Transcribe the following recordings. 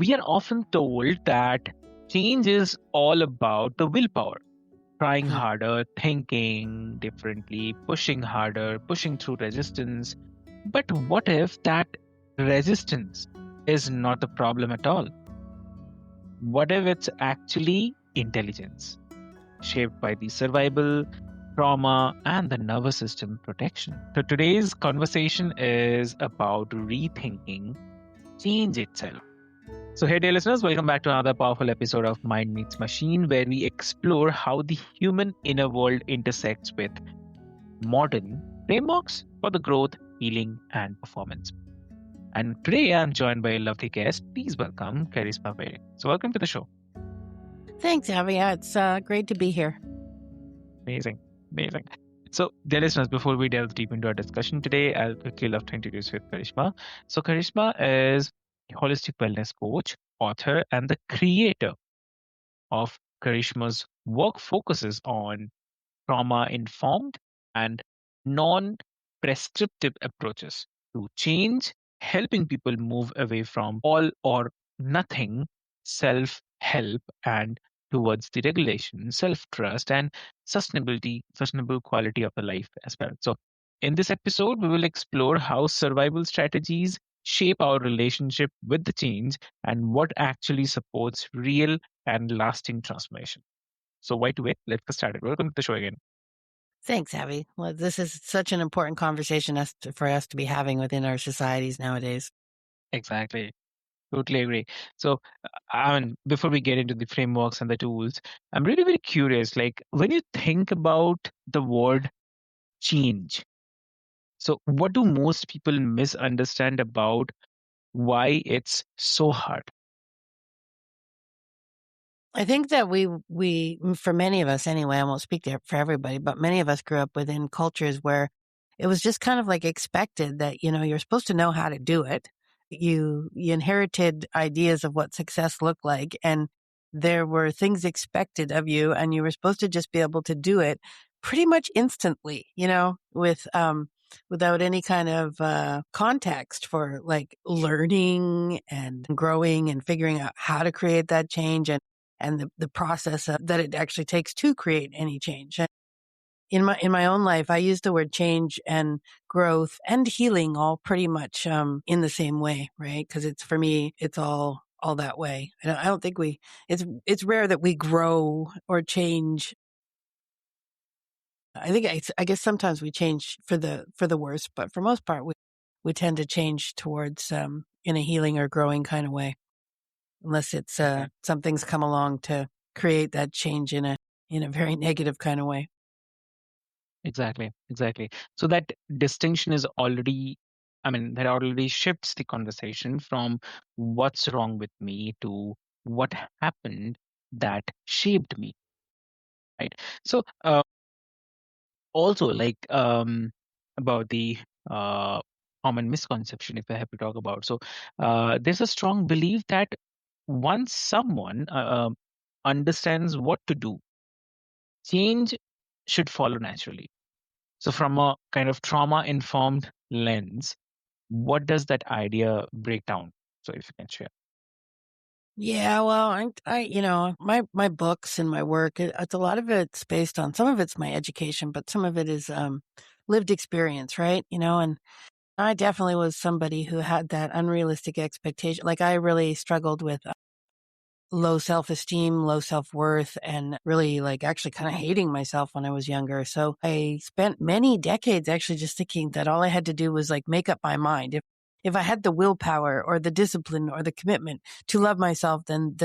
We are often told that change is all about the willpower, trying harder, thinking differently, pushing harder, pushing through resistance. But what if that resistance is not the problem at all? What if it's actually intelligence, shaped by the survival, trauma, and the nervous system protection? So today's conversation is about rethinking change itself. So, hey, dear listeners, welcome back to another powerful episode of Mind Meets Machine, where we explore how the human inner world intersects with modern frameworks for the growth, healing, and performance. And today I'm joined by a lovely guest. Please welcome Kerisma Vere. So, welcome to the show. Thanks, Avi. It's great to be here. Amazing. Amazing. So, dear listeners, before we delve deep into our discussion today, I'll quickly love to introduce you to Kerisma. So, Kerisma is a holistic wellness coach, author, and the creator of Karishma's work focuses on trauma informed and non prescriptive approaches to change, helping people move away from all or nothing self help and towards the regulation, self trust, and sustainable quality of the life as well. So, in this episode, we will explore how survival strategies shape our relationship with the change and what actually supports real and lasting transformation. So, why to wait? Let's get started. Welcome to the show again. Thanks, Avi. Well, this is such an important conversation for us to be having within our societies nowadays. Exactly. Totally agree. So, I mean, before we get into the frameworks and the tools, I'm really very curious. Like, when you think about the word change, so what do most people misunderstand about why it's so hard? I think that we, for many of us anyway, I won't speak for everybody, but many of us grew up within cultures where it was just kind of like expected that, you're supposed to know how to do it. You inherited ideas of what success looked like, and there were things expected of you, and you were supposed to just be able to do it pretty much instantly, without any kind of context for like learning and growing and figuring out how to create that change and the process that it actually takes to create any change. In my own life, I use the word change and growth and healing all pretty much in the same way, right? Because it's, for me, it's all that way. I don't think it's rare that we grow or change. I guess sometimes we change for the worse, but for most part, we tend to change towards in a healing or growing kind of way, unless it's something's come along to create that change in a very negative kind of way. Exactly. Exactly. So that distinction is already, I mean, that already shifts the conversation from what's wrong with me to what happened that shaped me, right? So, also like about the uh, common misconception, if I have to talk about. So there's a strong belief that once someone understands what to do, change should follow naturally. So from a kind of trauma informed lens, what does that idea break down? So if you can share. Yeah, well, my books and my work, it's a lot of it's based on, some of it's my education, but some of it is lived experience, right? And I definitely was somebody who had that unrealistic expectation. Like, I really struggled with low self-esteem, low self-worth, and really like actually kind of hating myself when I was younger. So I spent many decades actually just thinking that all I had to do was like make up my mind. If I had the willpower or the discipline or the commitment to love myself, then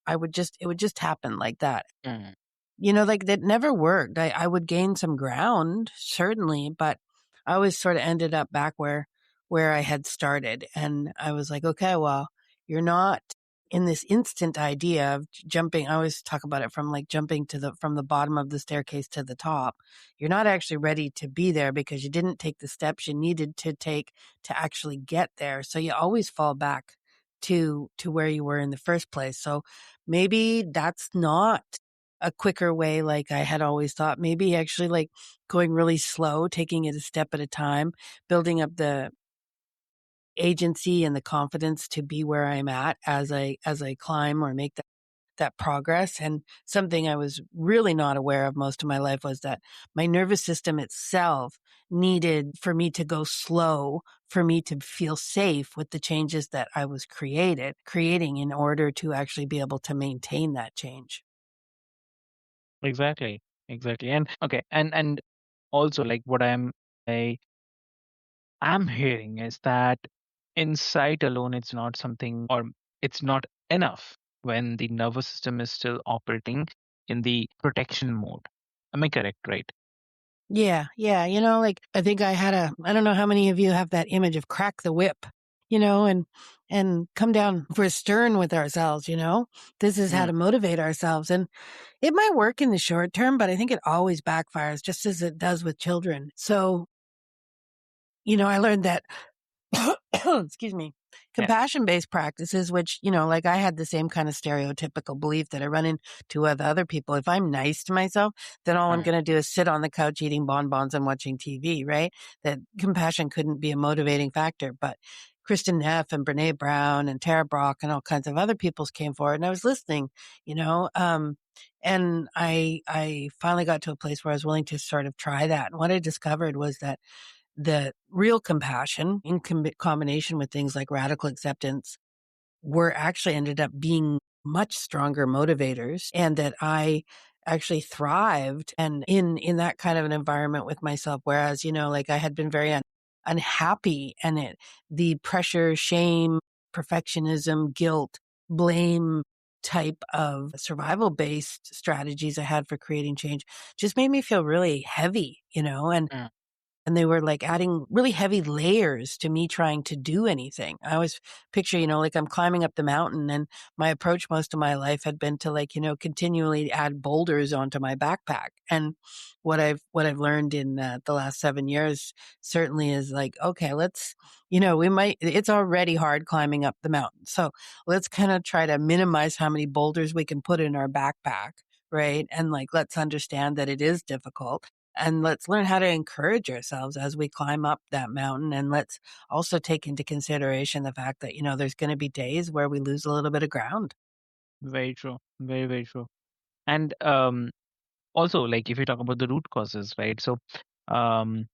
it would just happen like that. Mm. Like that never worked. I would gain some ground, certainly, but I always sort of ended up back where I had started. And I was like, okay, well, you're not in this instant idea of jumping. I always talk about it from like jumping from the bottom of the staircase to the top. You're not actually ready to be there because you didn't take the steps you needed to take to actually get there. So you always fall back to where you were in the first place. So maybe that's not a quicker way like I had always thought. Maybe actually like going really slow, taking it a step at a time, building up the agency and the confidence to be where I'm at as I climb or make that progress. And something I was really not aware of most of my life was that my nervous system itself needed for me to go slow, for me to feel safe with the changes that I was creating in order to actually be able to maintain that change. Exactly. Exactly. And okay, and also like what I am hearing is that insight alone it's not something, or it's not enough when the nervous system is still operating in the protection mode. Am I correct, right? Yeah, yeah. Like I think I don't know how many of you have that image of crack the whip, and come down for stern with ourselves. This is how Mm, to motivate ourselves. And it might work in the short term, but I think it always backfires just as it does with children. So, I learned that excuse me, yeah. compassion based practices, which, like I had the same kind of stereotypical belief that I run into with other people. If I'm nice to myself, then all I'm Mm, going to do is sit on the couch eating bonbons and watching TV, right? That compassion couldn't be a motivating factor. But Kristen Neff and Brene Brown and Tara Brach and all kinds of other peoples came forward, and I was listening, and I finally got to a place where I was willing to sort of try that. And what I discovered was that the real compassion in combination with things like radical acceptance were actually ended up being much stronger motivators, and that I actually thrived and in that kind of an environment with myself. Whereas, like I had been very unhappy, and the pressure, shame, perfectionism, guilt, blame type of survival based strategies I had for creating change just made me feel really heavy, mm, and they were like adding really heavy layers to me trying to do anything. I always picture, like I'm climbing up the mountain, and my approach most of my life had been to like, continually add boulders onto my backpack. And what I've learned in the last 7 years certainly is like, okay, it's already hard climbing up the mountain. So let's kind of try to minimize how many boulders we can put in our backpack. Right. And like, let's understand that it is difficult, and let's learn how to encourage ourselves as we climb up that mountain. And let's also take into consideration the fact that, there's going to be days where we lose a little bit of ground. very true. Very, very true. And also, like if you talk about the root causes, right? So, um,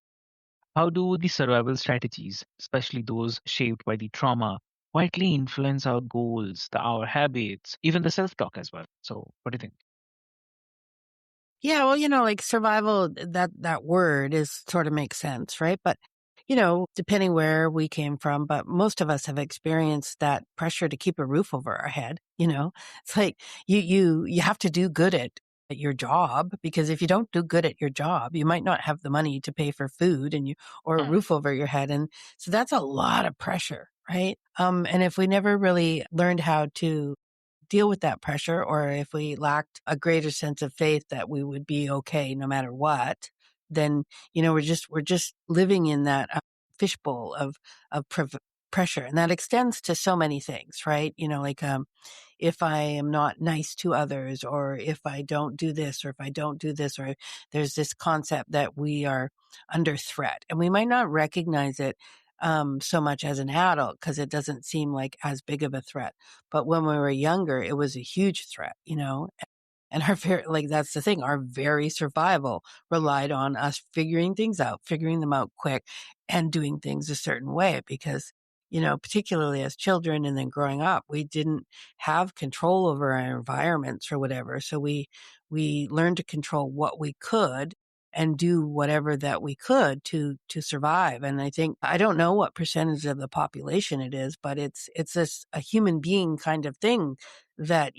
how do the survival strategies, especially those shaped by the trauma, quietly influence our goals, our habits, even the self-talk as well? So, what do you think? Yeah, well, like survival, that word is sort of makes sense, right? But depending where we came from, but most of us have experienced that pressure to keep a roof over our head. It's like you have to do good at your job, because if you don't do good at your job, you might not have the money to pay for food or a Mm, roof over your head. And so that's a lot of pressure, right? And if we never really learned how to deal with that pressure, or if we lacked a greater sense of faith that we would be okay no matter what, then we're just living in that fishbowl of pressure, and that extends to so many things, right? Like if I am not nice to others, or if I don't do this, or if I don't do this, or there's this concept that we are under threat, and we might not recognize it so much as an adult because it doesn't seem like as big of a threat. But when we were younger, it was a huge threat. And like that's the thing, our very survival relied on us figuring things out, figuring them out quick, and doing things a certain way because, particularly as children and then growing up, we didn't have control over our environments or whatever. So we learned to control what we could and do whatever that we could to survive. And I think, I don't know what percentage of the population it is, but it's this a human being kind of thing that,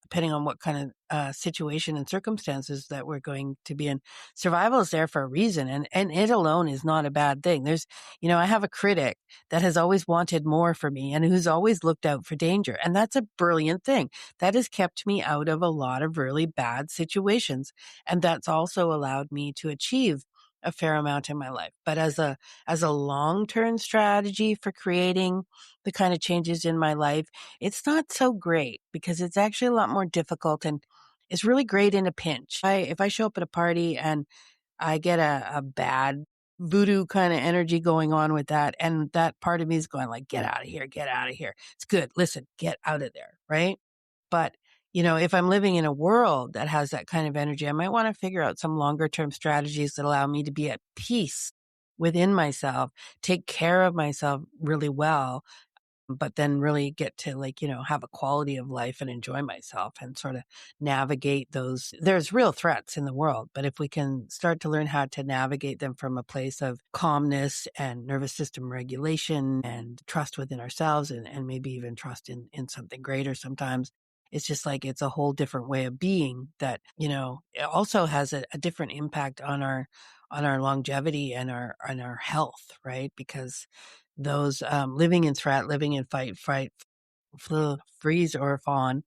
depending on what kind of situation and circumstances that we're going to be in, survival is there for a reason. And it alone is not a bad thing. I have a critic that has always wanted more for me and who's always looked out for danger. And that's a brilliant thing. That has kept me out of a lot of really bad situations. And that's also allowed me to achieve a fair amount in my life. But as a long-term strategy for creating the kind of changes in my life, it's not so great because it's actually a lot more difficult, and it's really great in a pinch. If I show up at a party and I get a bad voodoo kind of energy going on with that. And that part of me is going like, get out of here, get out of here. It's good. Listen, get out of there. Right. But, if I'm living in a world that has that kind of energy, I might want to figure out some longer term strategies that allow me to be at peace within myself, take care of myself really well, but then really get to have a quality of life and enjoy myself and sort of navigate those. There's real threats in the world, but if we can start to learn how to navigate them from a place of calmness and nervous system regulation and trust within ourselves and maybe even trust in something greater sometimes. It's just like it's a whole different way of being that, it also has a different impact on our longevity and our health, right? Because those living in threat, living in fight, freeze, or fawn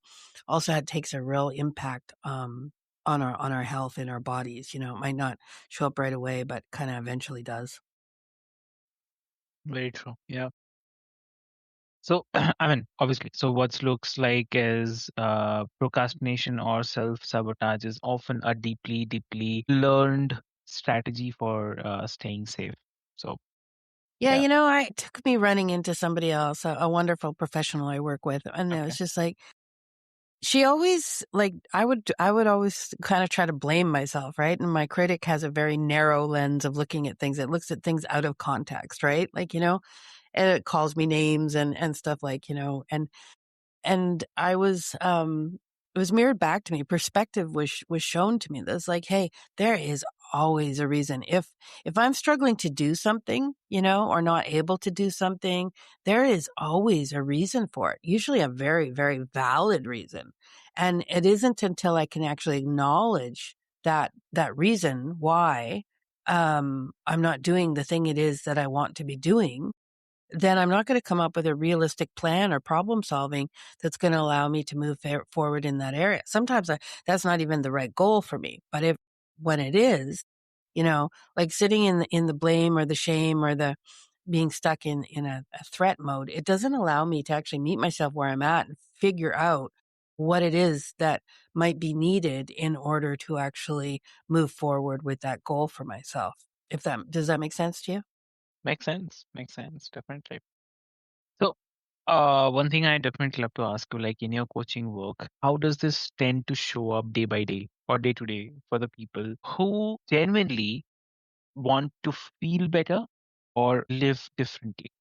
also takes a real impact on our health in our bodies. It might not show up right away, but kind of eventually does. Very true. Yeah. So, I mean, obviously, so what looks like is procrastination or self sabotage is often a deeply, deeply learned strategy for staying safe. So, Yeah, yeah. it took me running into somebody else, a wonderful professional I work with, and it Okay. was just like she always I would always kind of try to blame myself, right? And my critic has a very narrow lens of looking at things. It looks at things out of context, right? And it calls me names and stuff and I was it was mirrored back to me. Perspective was shown to me. That's like, hey, there is always a reason. If I'm struggling to do something, or not able to do something, there is always a reason for it. Usually a very, very valid reason. And it isn't until I can actually acknowledge that reason why I'm not doing the thing it is that I want to be doing, then I'm not going to come up with a realistic plan or problem solving that's going to allow me to move forward in that area. Sometimes that's not even the right goal for me. But when it is, like sitting in the blame or the shame or the being stuck in a threat mode, it doesn't allow me to actually meet myself where I'm at and figure out what it is that might be needed in order to actually move forward with that goal for myself. If that does that make sense to you? Makes sense. Makes sense. Definitely. So, one thing I definitely love to ask you, like in your coaching work, how does this tend to show up day by day or day to day for the people who genuinely want to feel better or live differently?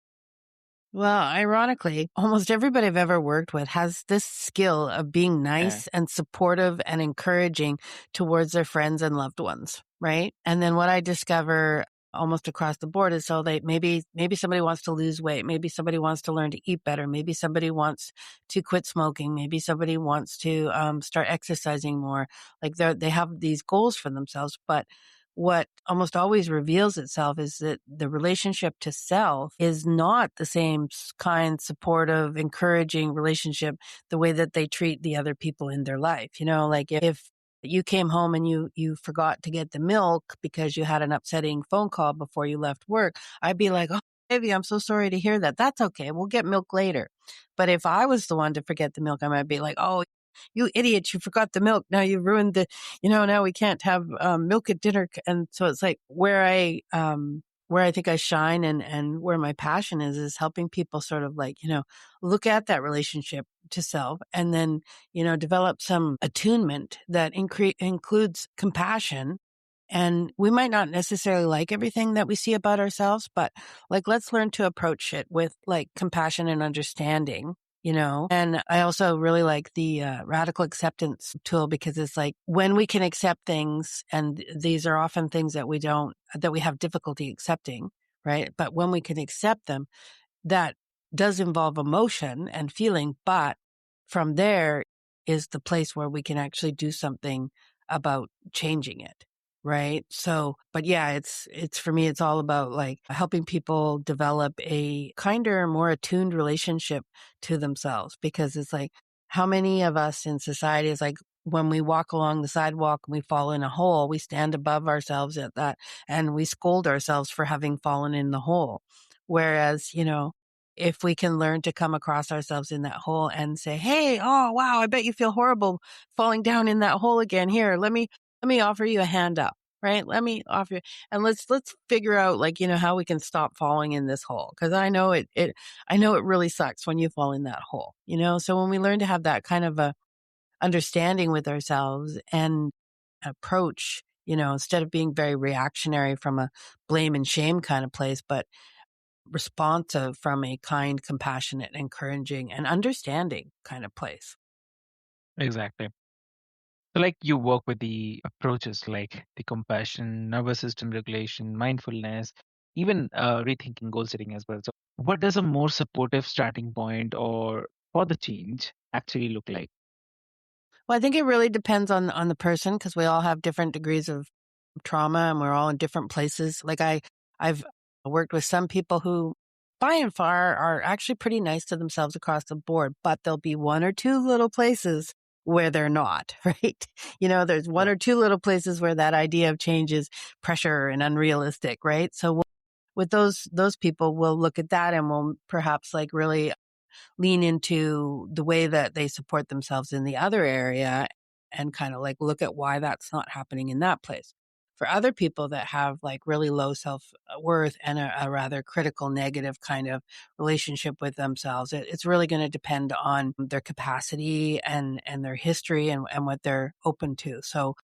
Well, ironically, almost everybody I've ever worked with has this skill of being Yeah. nice and supportive and encouraging towards their friends and loved ones, right? And then what I discover almost across the board is so they maybe somebody wants to lose weight, maybe somebody wants to learn to eat better, maybe somebody wants to quit smoking, maybe somebody wants to start exercising more. Like they have these goals for themselves, but what almost always reveals itself is that the relationship to self is not the same kind, supportive, encouraging relationship the way that they treat the other people in their life. Like if you came home and you forgot to get the milk because you had an upsetting phone call before you left work, I'd be like, oh, baby, I'm so sorry to hear that. That's okay. We'll get milk later. But if I was the one to forget the milk, I might be like, oh, you idiot, you forgot the milk. Now you ruined now we can't have milk at dinner. And so it's like where I think I shine and where my passion is helping people sort of like, look at that relationship to self and then, develop some attunement that includes compassion. And we might not necessarily like everything that we see about ourselves, but like, let's learn to approach it with like compassion and understanding. And I also really like the radical acceptance tool because it's like when we can accept things, and these are often things that we have difficulty accepting, right? But when we can accept them, that does involve emotion and feeling, but from there is the place where we can actually do something about changing it. Right. So, but yeah, it's for me, it's all about like helping people develop a kinder, more attuned relationship to themselves, because it's like how many of us in society is like when we walk along the sidewalk and we fall in a hole, we stand above ourselves at that and we scold ourselves for having fallen in the hole. Whereas, if we can learn to come across ourselves in that hole and say, hey, oh, wow, I bet you feel horrible falling down in that hole again. Here, let me offer you a hand up. right? Let me offer, and let's figure out, like, how we can stop falling in this hole. Cause I know it really sucks when you fall in that hole, So when we learn to have that kind of a understanding with ourselves and approach, instead of being very reactionary from a blame and shame kind of place, but responsive from a kind, compassionate, encouraging, and understanding kind of place. Exactly. So, like you work with the approaches like the compassion, nervous system regulation, mindfulness, even rethinking goal setting as well. So, what does a more supportive starting point or for the change actually look like? Well, I think it really depends on the person because we all have different degrees of trauma and we're all in different places. Like I've worked with some people who by and far are actually pretty nice to themselves across the board, but there'll be one or two little places where they're not, right? There's one Yeah. or two little places where that idea of change is pressure and unrealistic, right? So with those people, we'll look at that and we'll perhaps like really lean into the way that they support themselves in the other area and kind of like look at why that's not happening in that place. For other people that have like really low self worth and a rather critical negative kind of relationship with themselves, it's really going to depend on their capacity and their history and what they're open to. So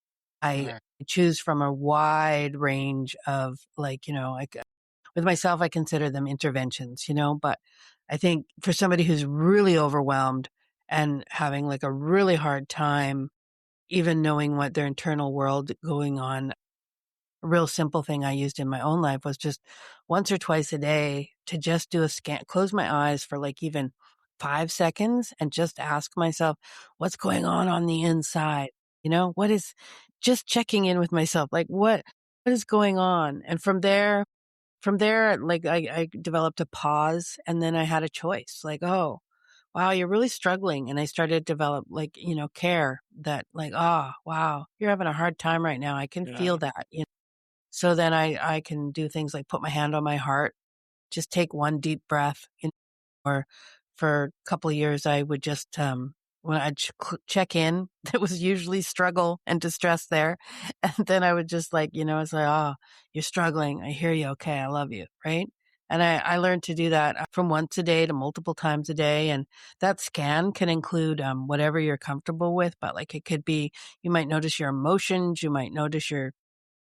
I Right. choose from a wide range of like, like with myself, I consider them interventions, but I think for somebody who's really overwhelmed and having like a really hard time, even knowing what their internal world going on, a real simple thing I used in my own life was just once or twice a day to just do a scan, close my eyes for like even 5 seconds and just ask myself, what's going on the inside? What is just checking in with myself? Like what is going on? And from there, like I developed a pause and then I had a choice like, oh, wow, you're really struggling. And I started to develop like, care that like, oh, wow, you're having a hard time right now. I can feel Yeah. that. So then I can do things like put my hand on my heart, just take one deep breath, or for a couple of years, I would just, when I'd check in, there was usually struggle and distress there. And then I would just like, it's like, oh, you're struggling. I hear you. Okay. I love you. Right. And I learned to do that from once a day to multiple times a day. And that scan can include whatever you're comfortable with, but like it could be, you might notice your emotions, you might notice your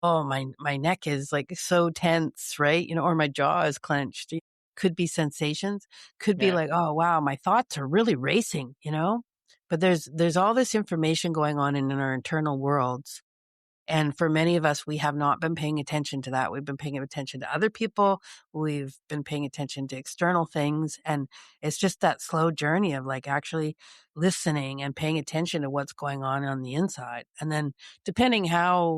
oh, my neck is, like, so tense, right? Or my jaw is clenched. It could be sensations, could be Yeah. like, "Oh, wow, my thoughts are really racing?" But there's all this information going on in our internal worlds, and for many of us, we have not been paying attention to that. We've been paying attention to other people. We've been paying attention to external things. And it's just that slow journey of like actually listening and paying attention to what's going on the inside. And then depending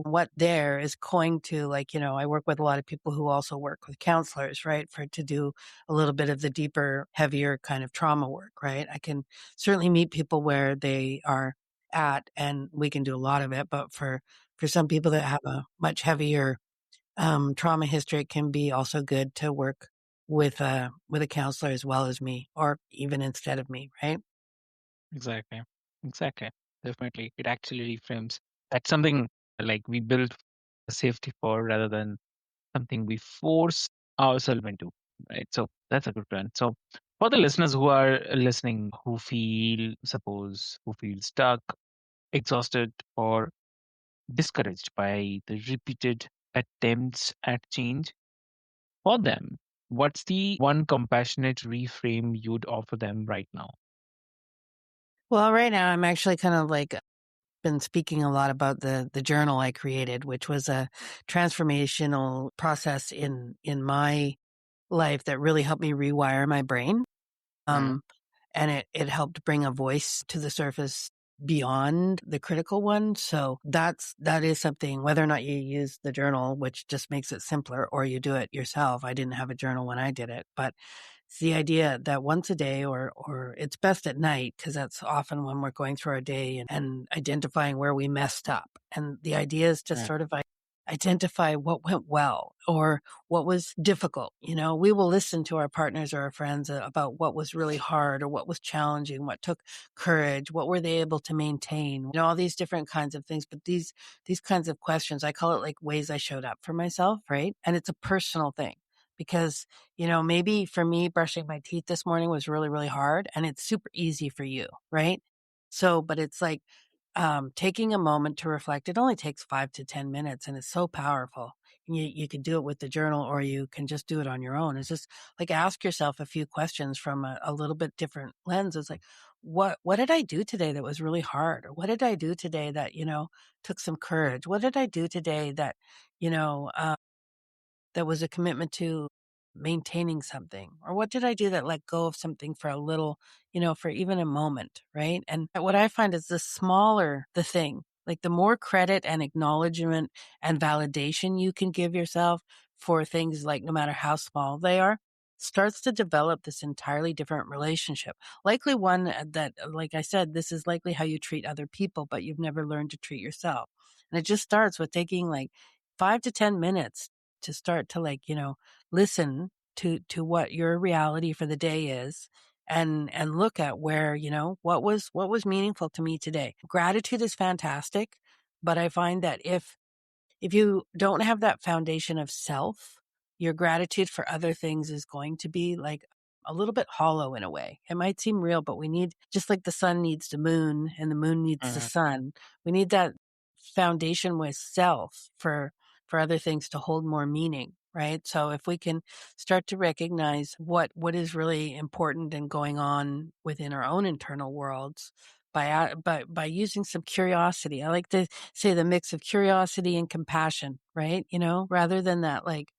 what there is going to like, I work with a lot of people who also work with counselors, right? To do a little bit of the deeper, heavier kind of trauma work, right? I can certainly meet people where they are at and we can do a lot of it. But for some people that have a much heavier trauma history, it can be also good to work with a counselor as well as me, or even instead of me, right? Exactly. Exactly. Definitely. It actually reframes that's something like we build a safety for rather than something we force ourselves into. Right. So that's a good one. So for the listeners who are listening, who feel stuck, exhausted, or discouraged by the repeated attempts at change, for them, what's the one compassionate reframe you'd offer them right now? Well, right now I'm actually kind of like been speaking a lot about the journal I created, which was a transformational process in my life that really helped me rewire my brain. Right. Um, and it helped bring a voice to the surface beyond the critical one. So that is something, whether or not you use the journal, which just makes it simpler, or you do it yourself. I didn't have a journal when I did it, but it's the idea that once a day or it's best at night because that's often when we're going through our day and identifying where we messed up. And the idea is to Right. sort of identify what went well or what was difficult. We will listen to our partners or our friends about what was really hard or what was challenging, what took courage, what were they able to maintain, all these different kinds of things. But these kinds of questions, I call it like ways I showed up for myself, right? And it's a personal thing because, maybe for me, brushing my teeth this morning was really, really hard and it's super easy for you, right? So, but it's like, taking a moment to reflect. It only takes 5 to 10 minutes and it's so powerful. And you can do it with the journal or you can just do it on your own. It's just like ask yourself a few questions from a little bit different lens. It's like, what did I do today that was really hard? Or what did I do today that, took some courage? What did I do today that, you know, that was a commitment to maintaining something? Or what did I do that let go of something for a little, for even a moment, right? And what I find is the smaller the thing, like the more credit and acknowledgement and validation you can give yourself for things like no matter how small they are, starts to develop this entirely different relationship. Likely one that, like I said, this is likely how you treat other people, but you've never learned to treat yourself. And it just starts with taking like 5 to 10 minutes to start to like, listen to what your reality for the day is and look at where, what was meaningful to me today. Gratitude is fantastic, but I find that if you don't have that foundation of self, your gratitude for other things is going to be like a little bit hollow in a way. It might seem real, but we need, just like the sun needs the moon and the moon needs the Mhm. sun, we need that foundation with self for other things to hold more meaning, right? So if we can start to recognize what is really important and going on within our own internal worlds by using some curiosity. I like to say the mix of curiosity and compassion, right? Rather than that like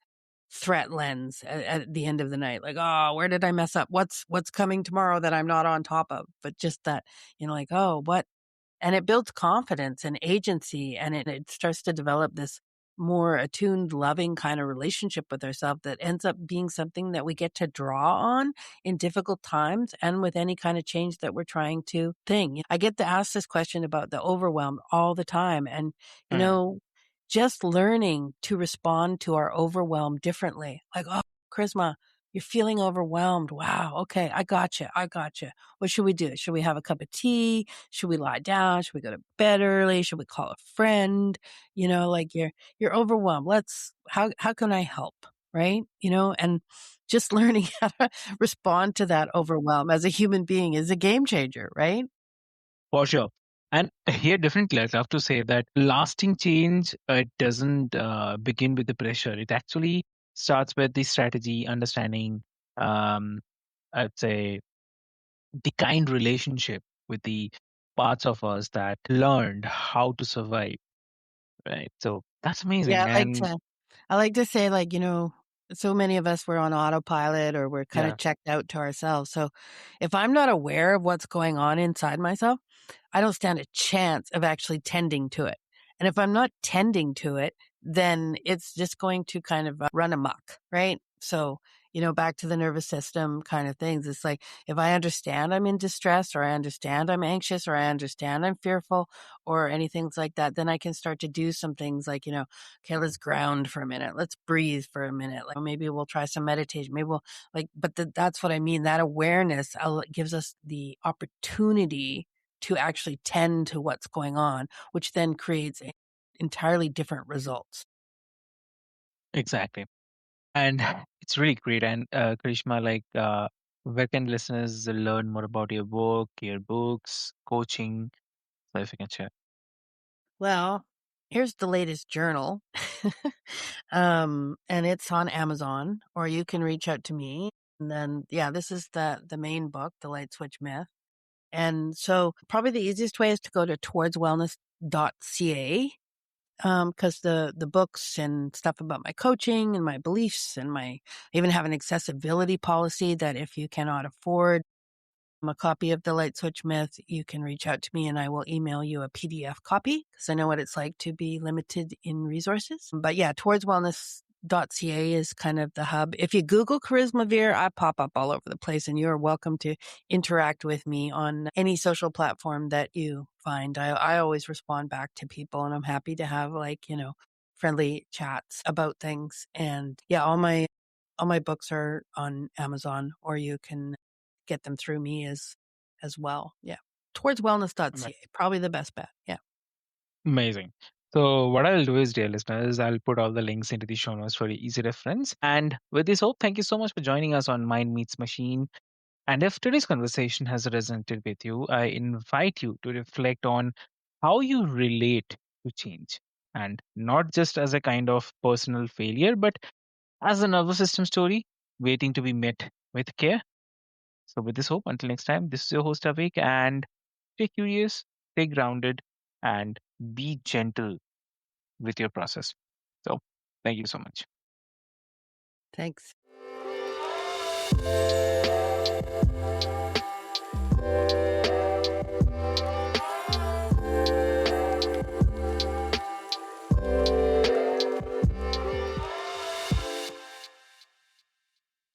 threat lens at the end of the night, like, oh, where did I mess up? What's coming tomorrow that I'm not on top of? But just that, like, oh, what and it builds confidence and agency and it starts to develop this more attuned, loving kind of relationship with ourselves that ends up being something that we get to draw on in difficult times and with any kind of change that we're trying to thing. I get to ask this question about the overwhelm all the time. And, you Mhm. know, just learning to respond to our overwhelm differently. Like, oh, Charisma, you're feeling overwhelmed. Wow. Okay. I got you. I got you. What should we do? Should we have a cup of tea? Should we lie down? Should we go to bed early? Should we call a friend? Like you're overwhelmed. How can I help? Right? And just learning how to respond to that overwhelm as a human being is a game changer, right? For sure. And here, definitely, I'd love to say that lasting change it doesn't begin with the pressure. It actually starts with the strategy, understanding, um, I'd say, the kind relationship with the parts of us that learned how to survive. Right. So that's Yeah, amazing. And I like to say like, so many of us were on autopilot or we're kind of yeah, checked out to ourselves. So if I'm not aware of what's going on inside myself, I don't stand a chance of actually tending to it. And if I'm not tending to it, then it's just going to kind of run amok, right? So, back to the nervous system kind of things. It's like if I understand I'm in distress or I understand I'm anxious or I understand I'm fearful or anything like that, then I can start to do some things like, okay, let's ground for a minute. Let's breathe for a minute. Like maybe we'll try some meditation. Maybe we'll but that's what I mean. That awareness gives us the opportunity to actually tend to what's going on, which then creates entirely different results. exactly. And it's really great. And Karishma, like, where can listeners learn more about your work, your books, coaching? So if you can share. Well, here's the latest journal. And it's on Amazon, or you can reach out to me. And then, yeah, this is the main book, The Light Switch Myth. And so probably the easiest way is to go to towardswellness.ca. Because the books and stuff about my coaching and my beliefs and I even have an accessibility policy that if you cannot afford a copy of the Light Switch Myth, you can reach out to me and I will email you a PDF copy because I know what it's like to be limited in resources. But yeah, towardswellness.ca is kind of the hub. If you Google Kerisma Vere, I pop up all over the place and you're welcome to interact with me on any social platform that you find. I always respond back to people and I'm happy to have friendly chats about things. And yeah, all my books are on Amazon, or you can get them through me as well. Yeah. Towardswellness.ca, probably the best bet. Yeah. Amazing. So what I'll do is, dear listeners, I'll put all the links into the show notes for your easy reference. And with this hope, thank you so much for joining us on Mind Meets Machine. And if today's conversation has resonated with you, I invite you to reflect on how you relate to change, and not just as a kind of personal failure, but as a nervous system story waiting to be met with care. So, with this hope, until next time, this is your host Avik, and stay curious, stay grounded, and be gentle with your process. So, thank you so much. Thanks.